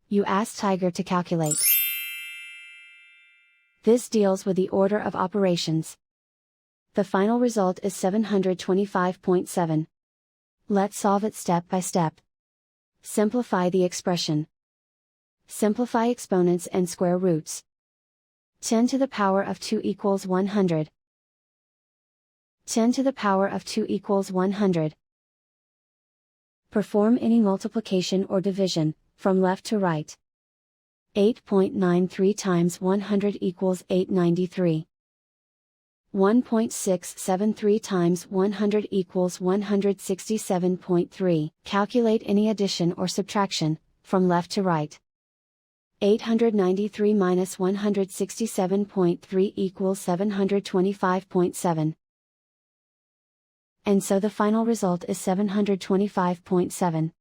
You ask Tiger to calculate. This deals with the order of operations. The final result is 725.7. Let's solve it step by step. Simplify the expression. Simplify exponents and square roots. 10 to the power of 2 equals 100. 10 to the power of 2 equals 100. Perform any multiplication or division, from left to right. 8.93 times 100 equals 893. 1.673 times 100 equals 167.3. Calculate any addition or subtraction, from left to right. 893 minus 167.3 equals 725.7. And so the final result is 725.7.